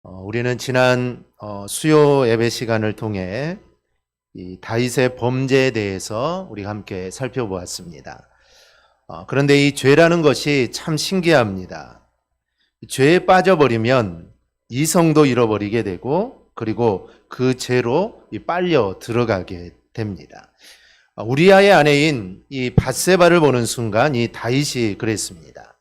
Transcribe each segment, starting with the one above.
우리는 지난 수요 예배 시간을 통해 이 다윗의 범죄에 대해서 우리가 함께 살펴보았습니다. 그런데 이 죄라는 것이 참 신기합니다. 죄에 빠져버리면 이성도 잃어버리게 되고 그리고 그 죄로 빨려 들어가게 됩니다. 우리아의 아내인 이 밧세바를 보는 순간 이 다윗이 그랬습니다.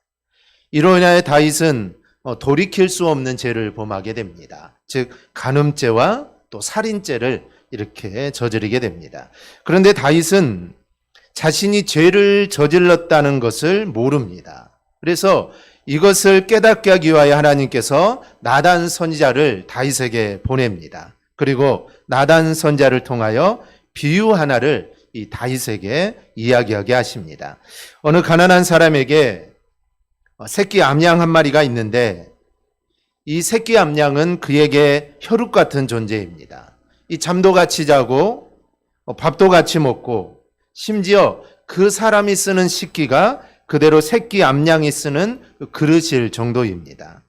이로 인하여 다윗은 돌이킬 수 없는 죄를 범하게 됩니다. 즉 간음죄와 또 살인죄를 이렇게 저지르게 됩니다. 그런데 다윗은 자신이 죄를 저질렀다는 것을 모릅니다. 그래서 이것을 깨닫게 하기 위하여 하나님께서 나단 선지자를 다윗에게 보냅니다. 그리고 나단 선지자를 통하여 비유 하나를 이 다윗에게 이야기하게 하십니다. 어느 가난한 사람에게 새끼 암양 한 마리가 있는데 이 새끼 암양은 그에게 혈육 같은 존재입니다. 이 잠도 같이 자고 밥도 같이 먹고 심지어 그 사람이 쓰는 식기가 그대로 새끼 암양이 쓰는 그릇일 정도입니다.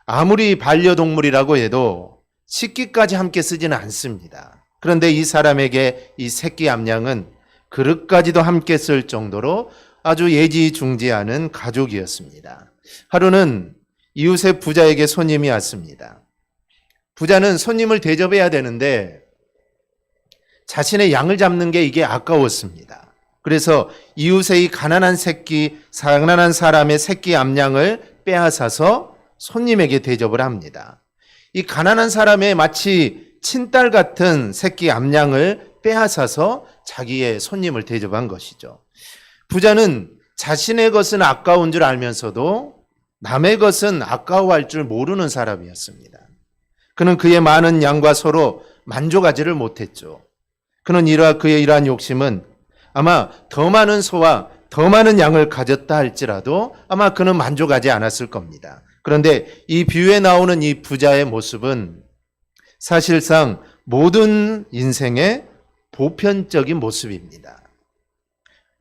아무리 반려동물이라고 해도 식기까지 함께 쓰지는 않습니다. 그런데 이 사람에게 이 새끼 암양은 그릇까지도 함께 쓸 정도로 아주 예지중지하는 가족이었습니다. 하루는 이웃의 부자에게 손님이 왔습니다. 부자는 손님을 대접해야 되는데 자신의 양을 잡는 게 이게 아까웠습니다. 그래서 이웃의 이 가난한 사람의 새끼 암양을 빼앗아서 손님에게 대접을 합니다. 이 가난한 사람의 마치 친딸 같은 새끼 암양을 빼앗아서 자기의 손님을 대접한 것이죠. 부자는 자신의 것은 아까운 줄 알면서도 남의 것은 아까워할 줄 모르는 사람이었습니다. 그는 그의 많은 양과 서로 만족하지를 못했죠. 그의 이러한 욕심은 아마 더 많은 소와 더 많은 양을 가졌다 할지라도 아마 그는 만족하지 않았을 겁니다. 그런데 이 비유에 나오는 이 부자의 모습은 사실상 모든 인생의 보편적인 모습입니다.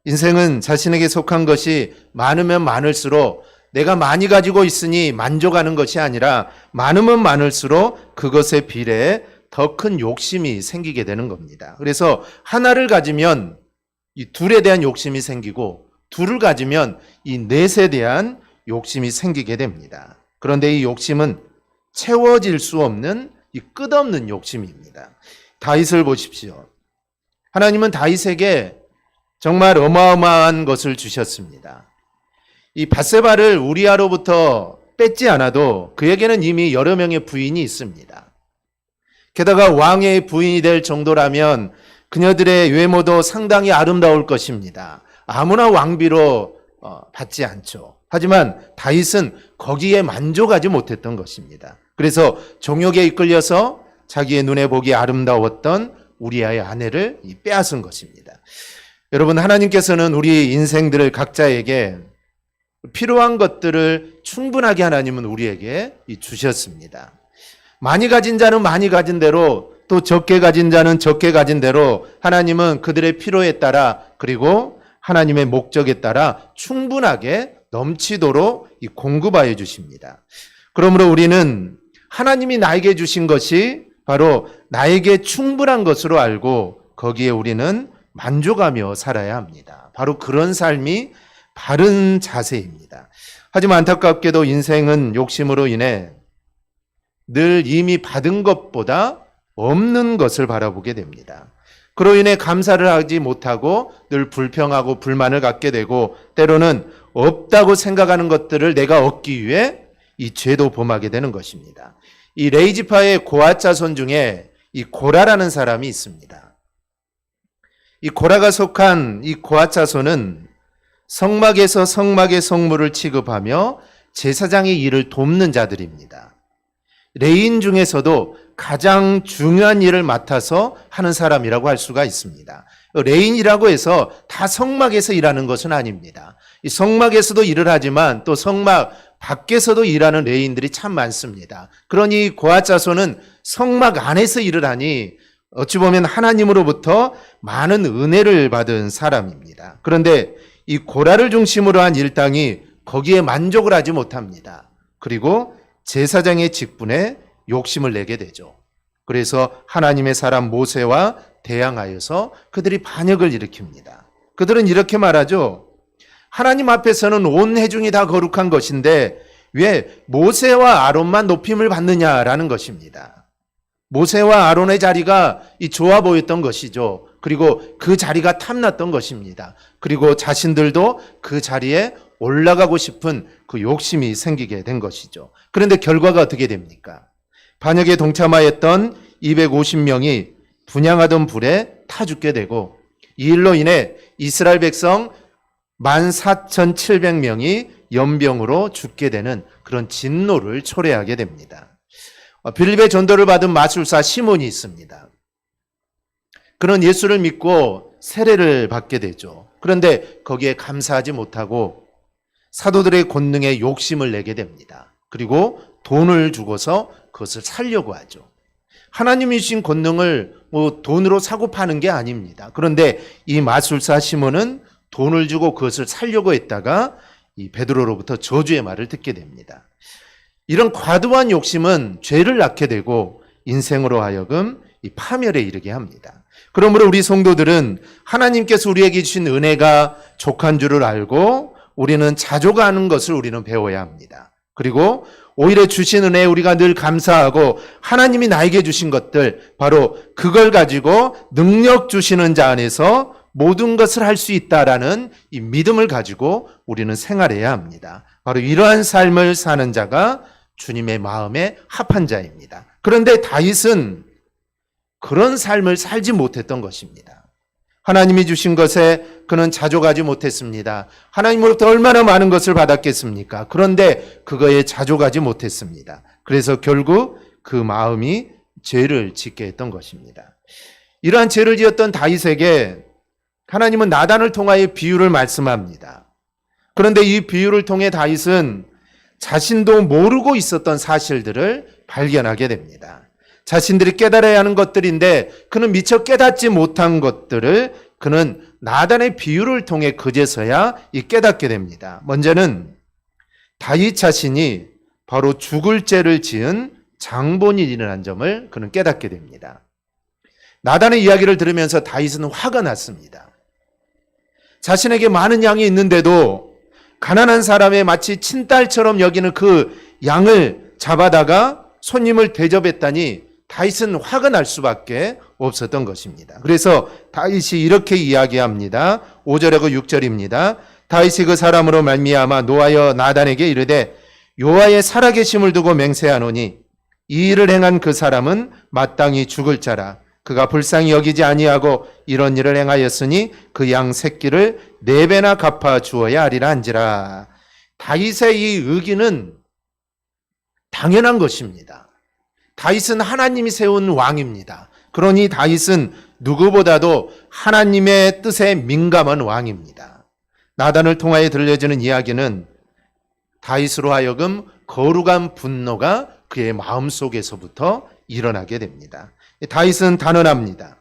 인생은 자신에게 속한 것이 많으면 많을수록 내가 많이 가지고 있으니 만족하는 것이 아니라 많으면 많을수록 그것에 비례해 더 큰 욕심이 생기게 되는 겁니다. 그래서 하나를 가지면 이 둘에 대한 욕심이 생기고 둘을 가지면 이 넷에 대한 욕심이 생기게 됩니다. 그런데 이 욕심은 채워질 수 없는 이 끝없는 욕심입니다. 다윗을 보십시오. 하나님은 다윗에게 정말 어마어마한 것을 주셨습니다. 이 밧세바를 우리아로부터 뺏지 않아도 그에게는 이미 여러 명의 부인이 있습니다. 게다가 왕의 부인이 될 정도라면 그녀들의 외모도 상당히 아름다울 것입니다. 아무나 왕비로 받지 않죠. 하지만 다윗은 거기에 만족하지 못했던 것입니다. 그래서 정욕에 이끌려서 자기의 눈에 보기 아름다웠던 우리아의 아내를 빼앗은 것입니다. 여러분, 하나님께서는 우리 인생들을 각자에게 필요한 것들을 충분하게 하나님은 우리에게 주셨습니다. 많이 가진 자는 많이 가진 대로, 또 적게 가진 자는 적게 가진 대로 하나님은 그들의 필요에 따라 그리고 하나님의 목적에 따라 충분하게 넘치도록 공급하여 주십니다. 그러므로 우리는 하나님이 나에게 주신 것이 바로 나에게 충분한 것으로 알고 거기에 우리는 만족하며 살아야 합니다. 바로 그런 삶이 바른 자세입니다. 하지만 안타깝게도 인생은 욕심으로 인해 늘 이미 받은 것보다 없는 것을 바라보게 됩니다. 그로 인해 감사를 하지 못하고 늘 불평하고 불만을 갖게 되고 때로는 없다고 생각하는 것들을 내가 얻기 위해 이 죄도 범하게 되는 것입니다. 이 레이지파의 고앗 자손 중에 이 고라라는 사람이 있습니다. 이 고라가 속한 이 고앗 자손은 성막에서 성막의 성물을 취급하며 제사장의 일을 돕는 자들입니다. 레인 중에서도 가장 중요한 일을 맡아서 하는 사람이라고 할 수가 있습니다. 레인이라고 해서 다 성막에서 일하는 것은 아닙니다. 이 성막에서도 일을 하지만 또 성막 밖에서도 일하는 레인들이 참 많습니다. 그러니 고앗 자손은 성막 안에서 일을 하니 어찌 보면 하나님으로부터 많은 은혜를 받은 사람입니다. 그런데 이 고라를 중심으로 한 일당이 거기에 만족을 하지 못합니다. 그리고 제사장의 직분에 욕심을 내게 되죠. 그래서 하나님의 사람 모세와 대항하여서 그들이 반역을 일으킵니다. 그들은 이렇게 말하죠. 하나님 앞에서는 온 회중이 다 거룩한 것인데 왜 모세와 아론만 높임을 받느냐라는 것입니다. 모세와 아론의 자리가 좋아 보였던 것이죠. 그리고 그 자리가 탐났던 것입니다. 그리고 자신들도 그 자리에 올라가고 싶은 그 욕심이 생기게 된 것이죠. 그런데 결과가 어떻게 됩니까? 반역에 동참하였던 250명이 분향하던 불에 타 죽게 되고 이 일로 인해 이스라엘 백성 14,700명이 연병으로 죽게 되는 그런 진노를 초래하게 됩니다. 빌립의 전도를 받은 마술사 시몬이 있습니다. 그는 예수를 믿고 세례를 받게 되죠. 그런데 거기에 감사하지 못하고 사도들의 권능에 욕심을 내게 됩니다. 그리고 돈을 주고서 그것을 살려고 하죠. 하나님이 주신 권능을 돈으로 사고 파는 게 아닙니다. 그런데 이 마술사 시몬은 돈을 주고 그것을 살려고 했다가 이 베드로로부터 저주의 말을 듣게 됩니다. 이런 과도한 욕심은 죄를 낳게 되고 인생으로 하여금 이 파멸에 이르게 합니다. 그러므로 우리 성도들은 하나님께서 우리에게 주신 은혜가 족한 줄을 알고 우리는 자족하는 것을 우리는 배워야 합니다. 그리고 오히려 주신 은혜에 우리가 늘 감사하고 하나님이 나에게 주신 것들 바로 그걸 가지고 능력 주시는 자 안에서 모든 것을 할 수 있다라는 이 믿음을 가지고 우리는 생활해야 합니다. 바로 이러한 삶을 사는 자가 주님의 마음에 합한 자입니다. 그런데 다윗은 그런 삶을 살지 못했던 것입니다. 하나님이 주신 것에 그는 자족하지 못했습니다. 하나님으로부터 얼마나 많은 것을 받았겠습니까? 그런데 그거에 자족하지 못했습니다. 그래서 결국 그 마음이 죄를 짓게 했던 것입니다. 이러한 죄를 지었던 다윗에게 하나님은 나단을 통하여 비유를 말씀합니다. 그런데 이 비유를 통해 다윗은 자신도 모르고 있었던 사실들을 발견하게 됩니다. 자신들이 깨달아야 하는 것들인데 그는 미처 깨닫지 못한 것들을 그는 나단의 비유를 통해 그제서야 깨닫게 됩니다. 먼저는 다윗 자신이 바로 죽을 죄를 지은 장본인이라는 점을 그는 깨닫게 됩니다. 나단의 이야기를 들으면서 다윗은 화가 났습니다. 자신에게 많은 양이 있는데도 가난한 사람의 마치 친딸처럼 여기는 그 양을 잡아다가 손님을 대접했다니 다윗은 화가 날 수밖에 없었던 것입니다. 그래서 다윗이 이렇게 이야기합니다. 5절하고 6절입니다. 다윗이 그 사람으로 말미암아 노하여 나단에게 이르되 여호와의 살아계심을 두고 맹세하노니 이 일을 행한 그 사람은 마땅히 죽을 자라. 그가 불쌍히 여기지 아니하고 이런 일을 행하였으니 그 양 새끼를 4배나 갚아 주어야 하리라 한지라. 다윗의 이 의기는 당연한 것입니다. 다윗은 하나님이 세운 왕입니다. 그러니 다윗은 누구보다도 하나님의 뜻에 민감한 왕입니다. 나단을 통하여 들려지는 이야기는 다윗으로 하여금 거룩한 분노가 그의 마음속에서부터 일어나게 됩니다. 다윗은 단언합니다.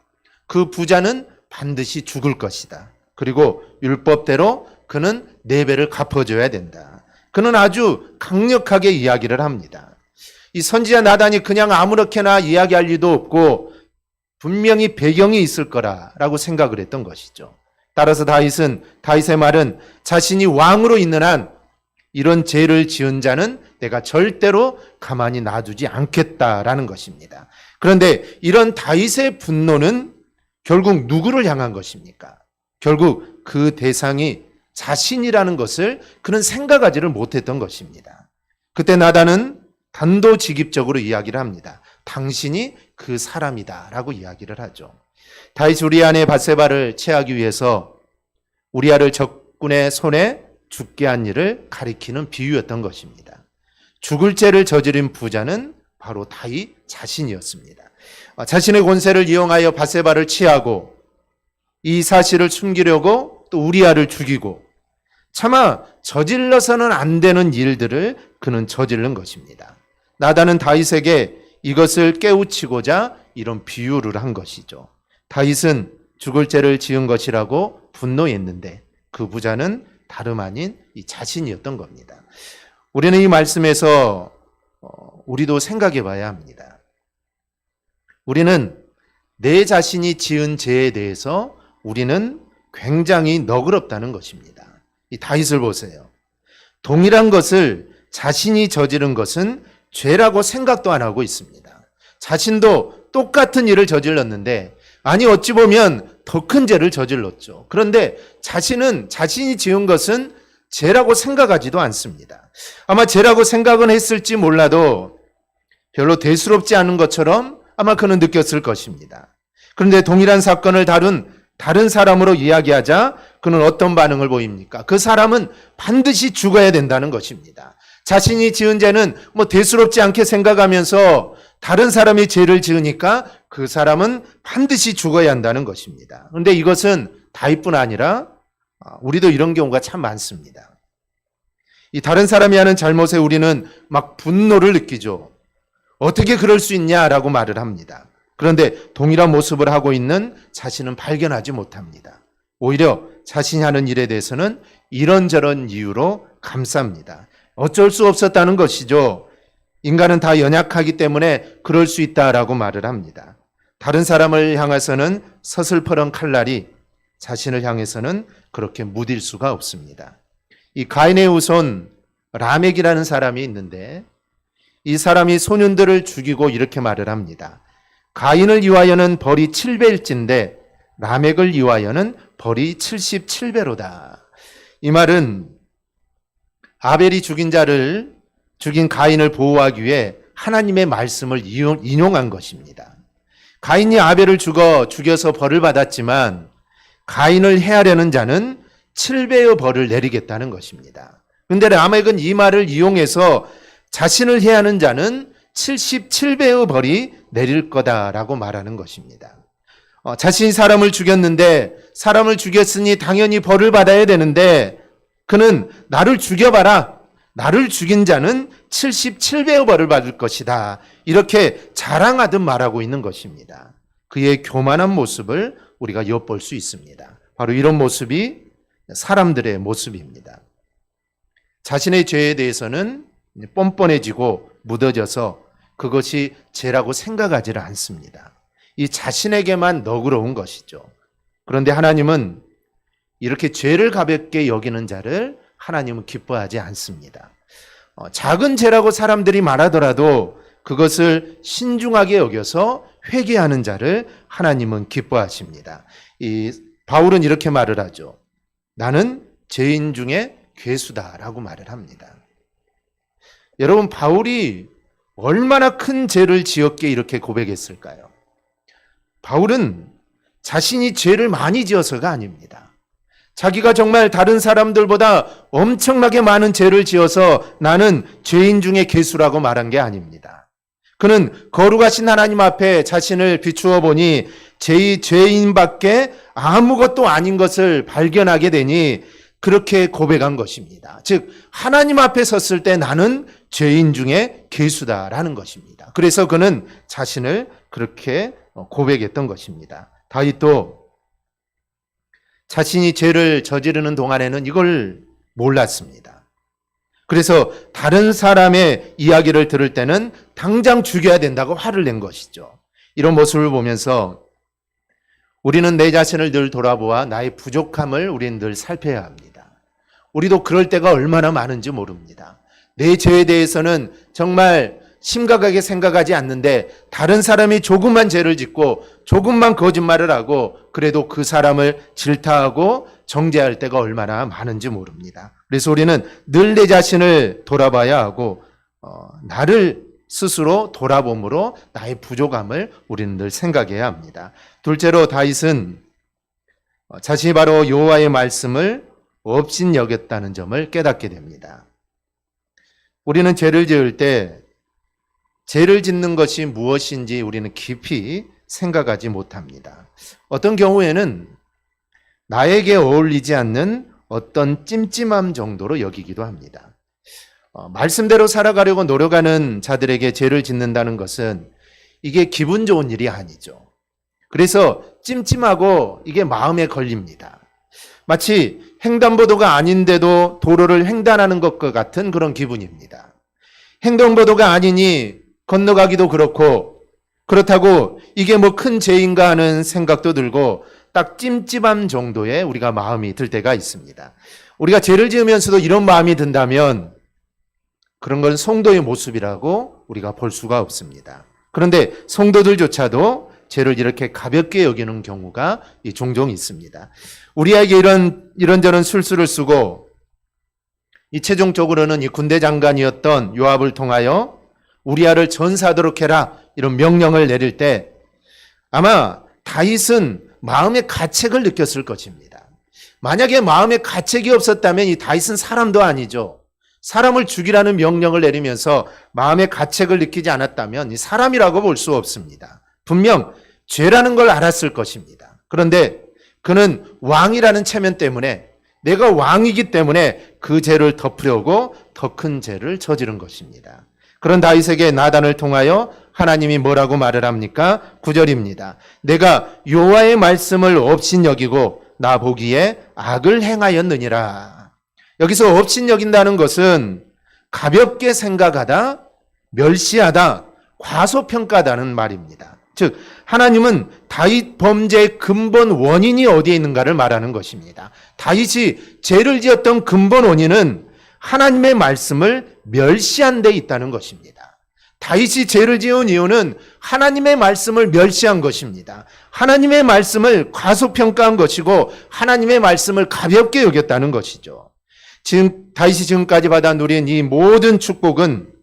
그 부자는 반드시 죽을 것이다. 그리고 율법대로 그는 4배를 갚아줘야 된다. 그는 아주 강력하게 이야기를 합니다. 이 선지자 나단이 그냥 아무렇게나 이야기할 리도 없고 분명히 배경이 있을 거라고 생각을 했던 것이죠. 따라서 다윗의 말은 자신이 왕으로 있는 한 이런 죄를 지은 자는 내가 절대로 가만히 놔두지 않겠다라는 것입니다. 그런데 이런 다윗의 분노는 결국 누구를 향한 것입니까? 결국 그 대상이 자신이라는 것을 그는 생각하지를 못했던 것입니다. 그때 나단은 단도직입적으로 이야기를 합니다. 당신이 그 사람이다라고 이야기를 하죠. 다윗이 우리아의 밧세바를 취하기 위해서 우리아를 적군의 손에 죽게 한 일을 가리키는 비유였던 것입니다. 죽을 죄를 저지른 부자는 바로 다윗 자신이었습니다. 자신의 권세를 이용하여 밧세바를 취하고 이 사실을 숨기려고 또 우리아를 죽이고 차마 저질러서는 안 되는 일들을 그는 저지른 것입니다. 나단은 다윗에게 이것을 깨우치고자 이런 비유를 한 것이죠. 다윗은 죽을 죄를 지은 것이라고 분노했는데 그 부자는 다름 아닌 이 자신이었던 겁니다. 우리는 이 말씀에서 우리도 생각해 봐야 합니다. 우리는 내 자신이 지은 죄에 대해서 우리는 굉장히 너그럽다는 것입니다. 이 다윗을 보세요. 동일한 것을 자신이 저지른 것은 죄라고 생각도 안 하고 있습니다. 자신도 똑같은 일을 저질렀는데, 아니 어찌 보면 더 큰 죄를 저질렀죠. 그런데 자신은 자신이 지은 것은 죄라고 생각하지도 않습니다. 아마 죄라고 생각은 했을지 몰라도 별로 대수롭지 않은 것처럼 아마 그는 느꼈을 것입니다. 그런데 동일한 사건을 다룬 다른 사람으로 이야기하자 그는 어떤 반응을 보입니까? 그 사람은 반드시 죽어야 된다는 것입니다. 자신이 지은 죄는 대수롭지 않게 생각하면서 다른 사람이 죄를 지으니까 그 사람은 반드시 죽어야 한다는 것입니다. 그런데 이것은 다윗뿐 아니라 우리도 이런 경우가 참 많습니다. 이 다른 사람이 하는 잘못에 우리는 막 분노를 느끼죠. 어떻게 그럴 수 있냐라고 말을 합니다. 그런데 동일한 모습을 하고 있는 자신은 발견하지 못합니다. 오히려 자신이 하는 일에 대해서는 이런저런 이유로 감쌉니다. 어쩔 수 없었다는 것이죠. 인간은 다 연약하기 때문에 그럴 수 있다라고 말을 합니다. 다른 사람을 향해서는 서슬퍼런 칼날이 자신을 향해서는 그렇게 무딜 수가 없습니다. 이 가인의 후손 라멕이라는 사람이 있는데, 이 사람이 소년들을 죽이고 이렇게 말을 합니다. 가인을 위하여는 벌이 7배일진데 라멕을 위하여는 벌이 77배로다. 이 말은 아벨이 죽인 가인을 보호하기 위해 하나님의 말씀을 인용한 것입니다. 가인이 아벨을 죽여서 벌을 받았지만 가인을 해하려는 자는 7배의 벌을 내리겠다는 것입니다. 그런데 라멕은 이 말을 이용해서 자신을 해하는 자는 77배의 벌이 내릴 거다라고 말하는 것입니다. 자신이 사람을 죽였는데, 사람을 죽였으니 당연히 벌을 받아야 되는데, 그는 나를 죽여봐라, 나를 죽인 자는 77배의 벌을 받을 것이다, 이렇게 자랑하듯 말하고 있는 것입니다. 그의 교만한 모습을 우리가 엿볼 수 있습니다. 바로 이런 모습이 사람들의 모습입니다. 자신의 죄에 대해서는 뻔뻔해지고 묻어져서 그것이 죄라고 생각하지를 않습니다. 이 자신에게만 너그러운 것이죠. 그런데 하나님은 이렇게 죄를 가볍게 여기는 자를 하나님은 기뻐하지 않습니다. 작은 죄라고 사람들이 말하더라도 그것을 신중하게 여겨서 회개하는 자를 하나님은 기뻐하십니다. 이 바울은 이렇게 말을 하죠. 나는 죄인 중에 괴수다라고 말을 합니다. 여러분, 바울이 얼마나 큰 죄를 지었기에 이렇게 고백했을까요? 바울은 자신이 죄를 많이 지어서가 아닙니다. 자기가 정말 다른 사람들보다 엄청나게 많은 죄를 지어서 나는 죄인 중에 괴수라고 말한 게 아닙니다. 그는 거룩하신 하나님 앞에 자신을 비추어 보니 죄인밖에 아무것도 아닌 것을 발견하게 되니 그렇게 고백한 것입니다. 즉 하나님 앞에 섰을 때 나는 죄인 중에 괴수다라는 것입니다. 그래서 그는 자신을 그렇게 고백했던 것입니다. 다윗도 자신이 죄를 저지르는 동안에는 이걸 몰랐습니다. 그래서 다른 사람의 이야기를 들을 때는 당장 죽여야 된다고 화를 낸 것이죠. 이런 모습을 보면서 우리는 내 자신을 늘 돌아보아 나의 부족함을 우리는 늘 살펴야 합니다. 우리도 그럴 때가 얼마나 많은지 모릅니다. 내 죄에 대해서는 정말 심각하게 생각하지 않는데 다른 사람이 조금만 죄를 짓고 조금만 거짓말을 하고 그래도 그 사람을 질타하고 정죄할 때가 얼마나 많은지 모릅니다. 그래서 우리는 늘 내 자신을 돌아봐야 하고 나를 스스로 돌아봄으로 나의 부족함을 우리는 늘 생각해야 합니다. 둘째로 다윗은 자신이 바로 여호와의 말씀을 업신여겼다는 점을 깨닫게 됩니다. 우리는 죄를 지을 때 죄를 짓는 것이 무엇인지 우리는 깊이 생각하지 못합니다. 어떤 경우에는 나에게 어울리지 않는 어떤 찜찜함 정도로 여기기도 합니다. 말씀대로 살아가려고 노력하는 자들에게 죄를 짓는다는 것은 이게 기분 좋은 일이 아니죠. 그래서 찜찜하고 이게 마음에 걸립니다. 마치 횡단보도가 아닌데도 도로를 횡단하는 것과 같은 그런 기분입니다. 횡단보도가 아니니 건너가기도 그렇고, 그렇다고 이게 뭐 큰 죄인가 하는 생각도 들고 딱 찜찜함 정도의 우리가 마음이 들 때가 있습니다. 우리가 죄를 지으면서도 이런 마음이 든다면 그런 건 성도의 모습이라고 우리가 볼 수가 없습니다. 그런데 성도들조차도 죄를 이렇게 가볍게 여기는 경우가 종종 있습니다. 우리에게 이런저런 술수를 쓰고 이 최종적으로는 이 군대 장관이었던 요압을 통하여 우리아를 전사하도록 해라 이런 명령을 내릴 때 아마 다윗은 마음의 가책을 느꼈을 것입니다. 만약에 마음의 가책이 없었다면 이 다윗은 사람도 아니죠. 사람을 죽이라는 명령을 내리면서 마음의 가책을 느끼지 않았다면 이 사람이라고 볼 수 없습니다. 분명 죄라는 걸 알았을 것입니다. 그런데 그는 왕이라는 체면 때문에 내가 왕이기 때문에 그 죄를 덮으려고 더 큰 죄를 저지른 것입니다. 그런 다윗에게 나단을 통하여 하나님이 뭐라고 말을 합니까? 9절입니다. 내가 여호와의 말씀을 업신여기고 나 보기에 악을 행하였느니라. 여기서 업신여긴다는 것은 가볍게 생각하다, 멸시하다, 과소평가하다는 말입니다. 즉 하나님은 다윗 범죄의 근본 원인이 어디에 있는가를 말하는 것입니다. 다윗이 죄를 지었던 근본 원인은 하나님의 말씀을 멸시한 데 있다는 것입니다. 다윗이 죄를 지은 이유는 하나님의 말씀을 멸시한 것입니다. 하나님의 말씀을 과소평가한 것이고 하나님의 말씀을 가볍게 여겼다는 것이죠. 지금 다윗이 지금까지 받아 누린 이 모든 축복은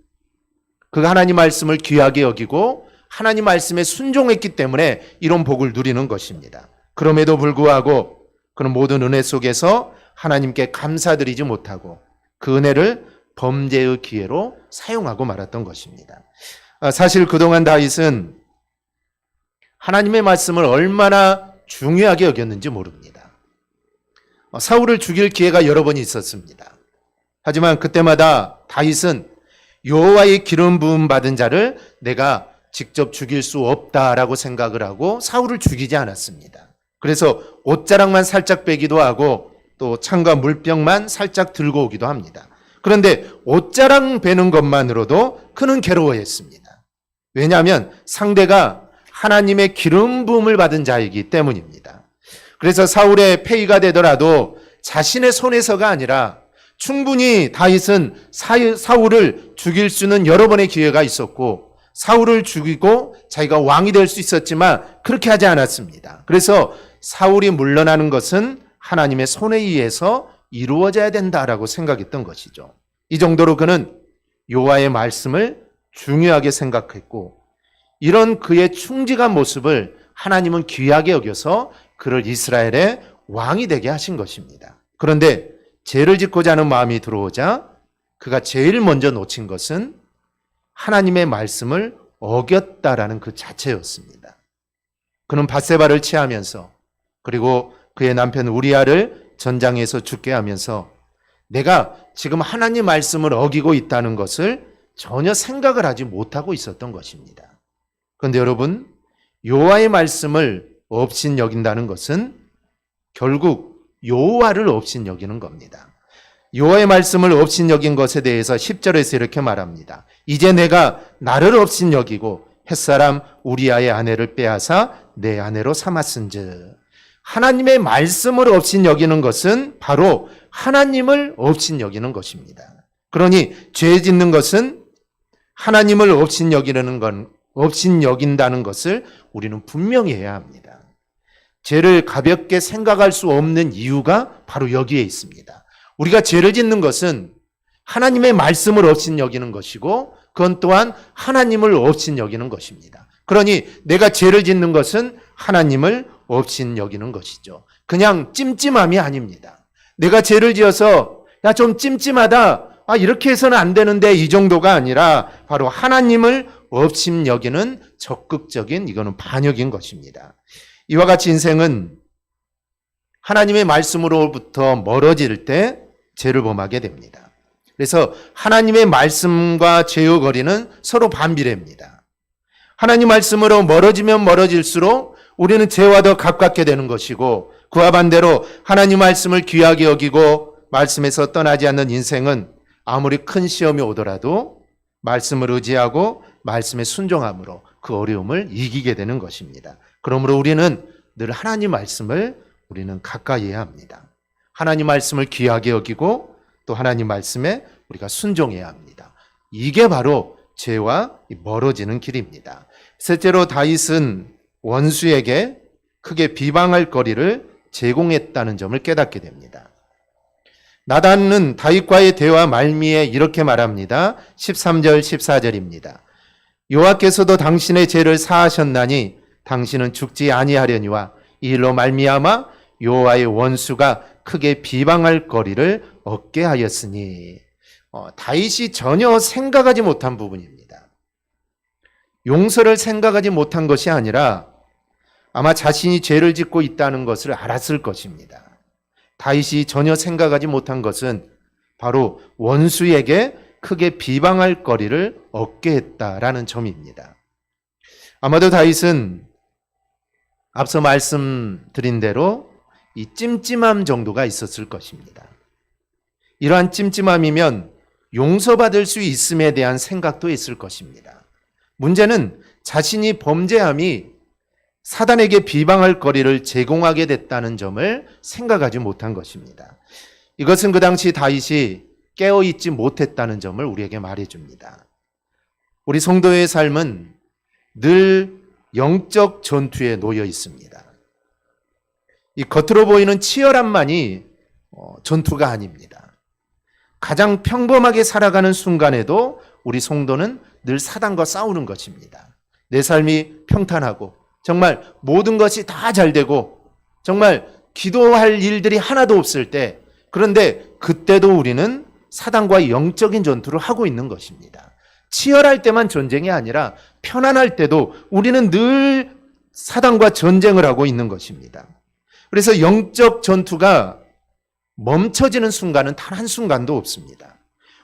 그 하나님 말씀을 귀하게 여기고 하나님 말씀에 순종했기 때문에 이런 복을 누리는 것입니다. 그럼에도 불구하고 그런 모든 은혜 속에서 하나님께 감사드리지 못하고 그 은혜를 범죄의 기회로 사용하고 말았던 것입니다. 사실 그동안 다윗은 하나님의 말씀을 얼마나 중요하게 여겼는지 모릅니다. 사울을 죽일 기회가 여러 번 있었습니다. 하지만 그때마다 다윗은 여호와의 기름 부음 받은 자를 내가 직접 죽일 수 없다라고 생각을 하고 사울을 죽이지 않았습니다. 그래서 옷자락만 살짝 빼기도 하고 또 창과 물병만 살짝 들고 오기도 합니다. 그런데 옷자락 베는 것만으로도 그는 괴로워했습니다. 왜냐하면 상대가 하나님의 기름 부음을 받은 자이기 때문입니다. 그래서 사울의 폐위가 되더라도 자신의 손에서가 아니라 충분히 다윗은 사울을 죽일 수는 여러 번의 기회가 있었고 사울을 죽이고 자기가 왕이 될 수 있었지만 그렇게 하지 않았습니다. 그래서 사울이 물러나는 것은 하나님의 손에 의해서 이루어져야 된다라고 생각했던 것이죠. 이 정도로 그는 여호와의 말씀을 중요하게 생각했고 이런 그의 충직한 모습을 하나님은 귀하게 여겨서 그를 이스라엘의 왕이 되게 하신 것입니다. 그런데 죄를 짓고자 하는 마음이 들어오자 그가 제일 먼저 놓친 것은 하나님의 말씀을 어겼다라는 그 자체였습니다. 그는 밧세바를 취하면서 그리고 그의 남편 우리아를 전장에서 죽게 하면서 내가 지금 하나님 말씀을 어기고 있다는 것을 전혀 생각을 하지 못하고 있었던 것입니다. 그런데 여러분, 여호와의 말씀을 업신여긴다는 것은 결국 여호와를 업신여기는 겁니다. 여호와의 말씀을 업신여긴 것에 대해서 10절에서 이렇게 말합니다. 이제 내가 나를 업신여기고 햇사람 우리아의 아내를 빼앗아 내 아내로 삼았은즉. 하나님의 말씀을 업신여기는 것은 바로 하나님을 업신여기는 것입니다. 그러니 죄 짓는 것은 하나님을 업신여긴다는 것을 우리는 분명히 해야 합니다. 죄를 가볍게 생각할 수 없는 이유가 바로 여기에 있습니다. 우리가 죄를 짓는 것은 하나님의 말씀을 업신여기는 것이고 그건 또한 하나님을 업신여기는 것입니다. 그러니 내가 죄를 짓는 것은 하나님을 업신여기는 것이죠. 그냥 찜찜함이 아닙니다. 내가 죄를 지어서 야 좀 찜찜하다. 이렇게 해서는 안 되는데 이 정도가 아니라 바로 하나님을 업신여기는 적극적인 이거는 반역인 것입니다. 이와 같이 인생은 하나님의 말씀으로부터 멀어질 때 죄를 범하게 됩니다. 그래서 하나님의 말씀과 죄의 거리는 서로 반비례입니다. 하나님 말씀으로 멀어지면 멀어질수록 우리는 죄와 더 가깝게 되는 것이고 그와 반대로 하나님 말씀을 귀하게 여기고 말씀에서 떠나지 않는 인생은 아무리 큰 시험이 오더라도 말씀을 의지하고 말씀에 순종함으로 그 어려움을 이기게 되는 것입니다. 그러므로 우리는 늘 하나님 말씀을 우리는 가까이 해야 합니다. 하나님 말씀을 귀하게 여기고 또 하나님 말씀에 우리가 순종해야 합니다. 이게 바로 죄와 멀어지는 길입니다. 셋째로 다윗은 원수에게 크게 비방할 거리를 제공했다는 점을 깨닫게 됩니다. 나단은 다윗과의 대화 말미에 이렇게 말합니다. 13절 14절입니다. 여호와께서도 당신의 죄를 사하셨나니 당신은 죽지 아니하려니와 이 일로 말미암아 여호와의 원수가 크게 비방할 거리를 얻게 하였으니. 다윗이 전혀 생각하지 못한 부분입니다. 용서를 생각하지 못한 것이 아니라 아마 자신이 죄를 짓고 있다는 것을 알았을 것입니다. 다윗이 전혀 생각하지 못한 것은 바로 원수에게 크게 비방할 거리를 얻게 했다라는 점입니다. 아마도 다윗은 앞서 말씀드린 대로 이 찜찜함 정도가 있었을 것입니다. 이러한 찜찜함이면 용서받을 수 있음에 대한 생각도 있을 것입니다. 문제는 자신이 범죄함이 사단에게 비방할 거리를 제공하게 됐다는 점을 생각하지 못한 것입니다. 이것은 그 당시 다윗이 깨어있지 못했다는 점을 우리에게 말해줍니다. 우리 성도의 삶은 늘 영적 전투에 놓여 있습니다. 이 겉으로 보이는 치열함만이 전투가 아닙니다. 가장 평범하게 살아가는 순간에도 우리 성도는 늘 사단과 싸우는 것입니다. 내 삶이 평탄하고 정말 모든 것이 다 잘 되고 정말 기도할 일들이 하나도 없을 때, 그런데 그때도 우리는 사단과 영적인 전투를 하고 있는 것입니다. 치열할 때만 전쟁이 아니라 편안할 때도 우리는 늘 사단과 전쟁을 하고 있는 것입니다. 그래서 영적 전투가 멈춰지는 순간은 단 한순간도 없습니다.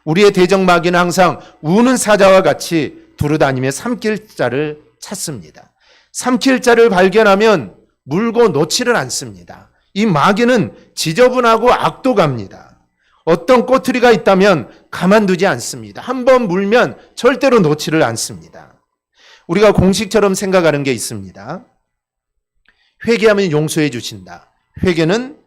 우리의 대적마귀는 항상 우는 사자와 같이 두루다니며 삼킬 자를 찾습니다. 삼킬 자를 발견하면 물고 놓지를 않습니다. 이 마귀는 지저분하고 악독합니다. 어떤 꼬투리가 있다면 가만두지 않습니다. 한번 물면 절대로 놓지를 않습니다. 우리가 공식처럼 생각하는 게 있습니다. 회개하면 용서해 주신다. 회개는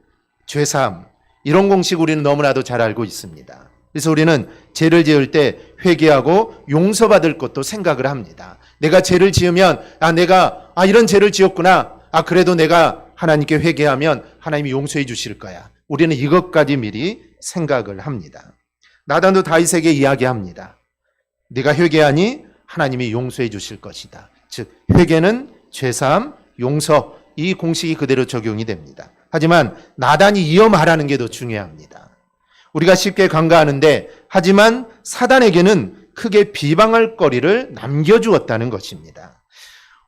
죄사함. 이런 공식 우리는 너무나도 잘 알고 있습니다. 그래서 우리는 죄를 지을 때 회개하고 용서받을 것도 생각을 합니다. 내가 죄를 지으면 내가 이런 죄를 지었구나. 그래도 내가 하나님께 회개하면 하나님이 용서해 주실 거야. 우리는 이것까지 미리 생각을 합니다. 나단도 다윗에게 이야기합니다. 네가 회개하니 하나님이 용서해 주실 것이다. 즉 회개는 죄사함, 용서, 이 공식이 그대로 적용이 됩니다. 하지만 나단이 이어 말하는 게 더 중요합니다. 우리가 쉽게 간과하는데 하지만 사단에게는 크게 비방할 거리를 남겨주었다는 것입니다.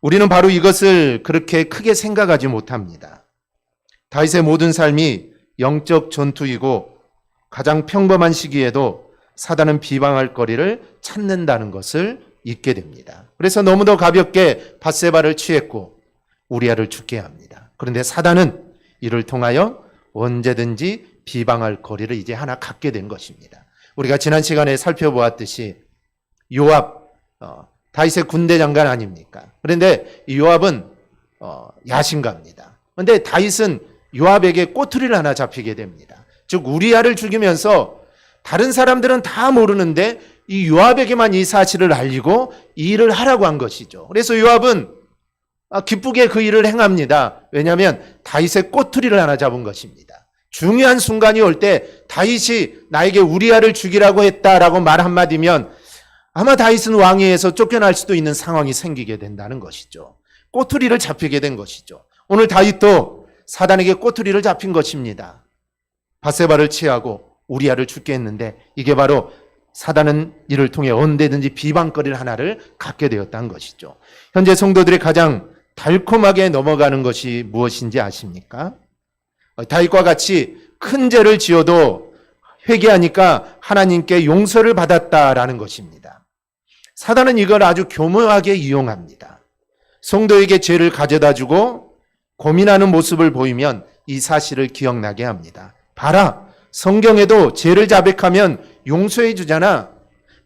우리는 바로 이것을 그렇게 크게 생각하지 못합니다. 다윗의 모든 삶이 영적 전투이고 가장 평범한 시기에도 사단은 비방할 거리를 찾는다는 것을 잊게 됩니다. 그래서 너무도 가볍게 밧세바를 취했고 우리아를 죽게 합니다. 그런데 사단은 이를 통하여 언제든지 비방할 거리를 이제 하나 갖게 된 것입니다. 우리가 지난 시간에 살펴보았듯이 요압, 다윗의 군대 장관 아닙니까? 그런데 이 요압은 야신가입니다. 그런데 다윗은 요압에게 꼬투리를 하나 잡히게 됩니다. 즉 우리아를 죽이면서 다른 사람들은 다 모르는데 이 요압에게만 이 사실을 알리고 이 일을 하라고 한 것이죠. 그래서 요압은 기쁘게 그 일을 행합니다. 왜냐하면 다윗의 꼬투리를 하나 잡은 것입니다. 중요한 순간이 올 때 다윗이 나에게 우리아를 죽이라고 했다라고 말 한마디면 아마 다윗은 왕위에서 쫓겨날 수도 있는 상황이 생기게 된다는 것이죠. 꼬투리를 잡히게 된 것이죠. 오늘 다윗도 사단에게 꼬투리를 잡힌 것입니다. 밧세바를 취하고 우리아를 죽게 했는데 이게 바로 사단은 이를 통해 언제든지 비방거리를 하나를 갖게 되었다는 것이죠. 현재 성도들이 가장 달콤하게 넘어가는 것이 무엇인지 아십니까? 다윗과 같이 큰 죄를 지어도 회개하니까 하나님께 용서를 받았다라는 것입니다. 사단은 이걸 아주 교묘하게 이용합니다. 성도에게 죄를 가져다 주고 고민하는 모습을 보이면 이 사실을 기억나게 합니다. 봐라, 성경에도 죄를 자백하면 용서해 주잖아.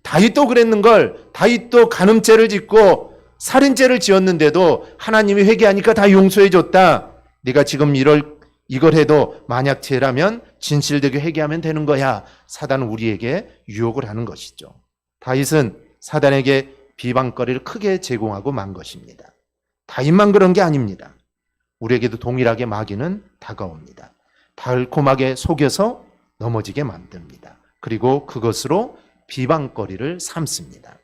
다윗도 그랬는걸. 다윗도 간음죄를 짓고 살인죄를 지었는데도 하나님이 회개하니까 다 용서해 줬다. 네가 지금 이걸 해도 만약 죄라면 진실되게 회개하면 되는 거야. 사단은 우리에게 유혹을 하는 것이죠. 다윗은 사단에게 비방거리를 크게 제공하고 만 것입니다. 다윗만 그런 게 아닙니다. 우리에게도 동일하게 마귀는 다가옵니다. 달콤하게 속여서 넘어지게 만듭니다. 그리고 그것으로 비방거리를 삼습니다.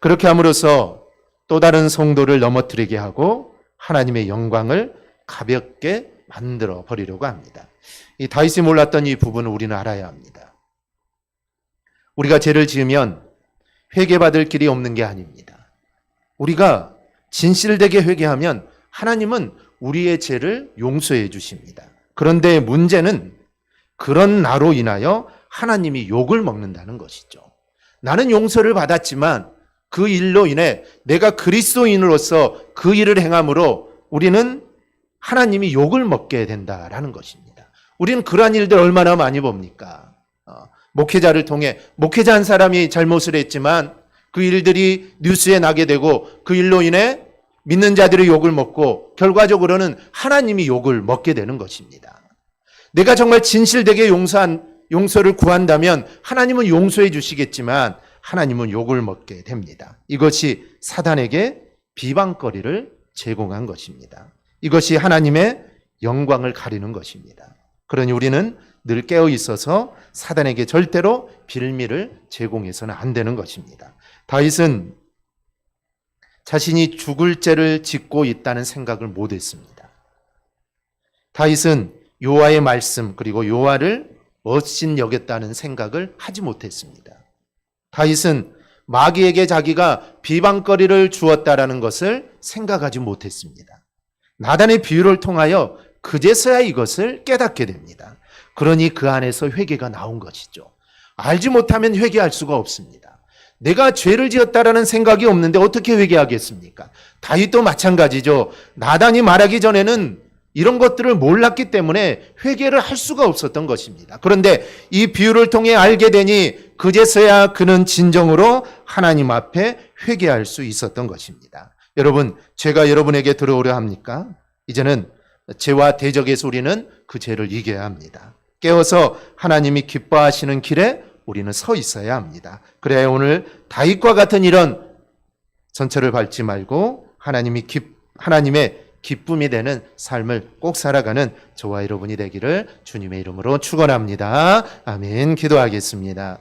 그렇게 함으로써 또 다른 성도를 넘어뜨리게 하고 하나님의 영광을 가볍게 만들어 버리려고 합니다. 이 다윗이 몰랐던 이 부분을 우리는 알아야 합니다. 우리가 죄를 지으면 회개받을 길이 없는 게 아닙니다. 우리가 진실되게 회개하면 하나님은 우리의 죄를 용서해 주십니다. 그런데 문제는 그런 나로 인하여 하나님이 욕을 먹는다는 것이죠. 나는 용서를 받았지만 그 일로 인해 내가 그리스도인으로서 그 일을 행함으로 우리는 하나님이 욕을 먹게 된다라는 것입니다. 우리는 그러한 일들 얼마나 많이 봅니까? 목회자를 통해 목회자 한 사람이 잘못을 했지만 그 일들이 뉴스에 나게 되고 그 일로 인해 믿는 자들이 욕을 먹고 결과적으로는 하나님이 욕을 먹게 되는 것입니다. 내가 정말 진실되게 용서를 구한다면 하나님은 용서해 주시겠지만 하나님은 욕을 먹게 됩니다. 이것이 사단에게 비방거리를 제공한 것입니다. 이것이 하나님의 영광을 가리는 것입니다. 그러니 우리는 늘 깨어 있어서 사단에게 절대로 빌미를 제공해서는 안 되는 것입니다. 다윗은 자신이 죽을 죄를 짓고 있다는 생각을 못했습니다. 다윗은 여호와의 말씀 그리고 여호와를 멋진 여겼다는 생각을 하지 못했습니다. 다윗은 마귀에게 자기가 비방거리를 주었다라는 것을 생각하지 못했습니다. 나단의 비유를 통하여 그제서야 이것을 깨닫게 됩니다. 그러니 그 안에서 회개가 나온 것이죠. 알지 못하면 회개할 수가 없습니다. 내가 죄를 지었다라는 생각이 없는데 어떻게 회개하겠습니까? 다윗도 마찬가지죠. 나단이 말하기 전에는 이런 것들을 몰랐기 때문에 회개를 할 수가 없었던 것입니다. 그런데 이 비유를 통해 알게 되니 그제서야 그는 진정으로 하나님 앞에 회개할 수 있었던 것입니다. 여러분, 죄가 여러분에게 들어오려 합니까? 이제는 죄와 대적에서 우리는 그 죄를 이겨야 합니다. 깨어서 하나님이 기뻐하시는 길에 우리는 서 있어야 합니다. 그래야 오늘 다윗과 같은 이런 전철을 밟지 말고 하나님의 기쁨이 되는 삶을 꼭 살아가는 저와 여러분이 되기를 주님의 이름으로 축원합니다. 아멘. 기도하겠습니다.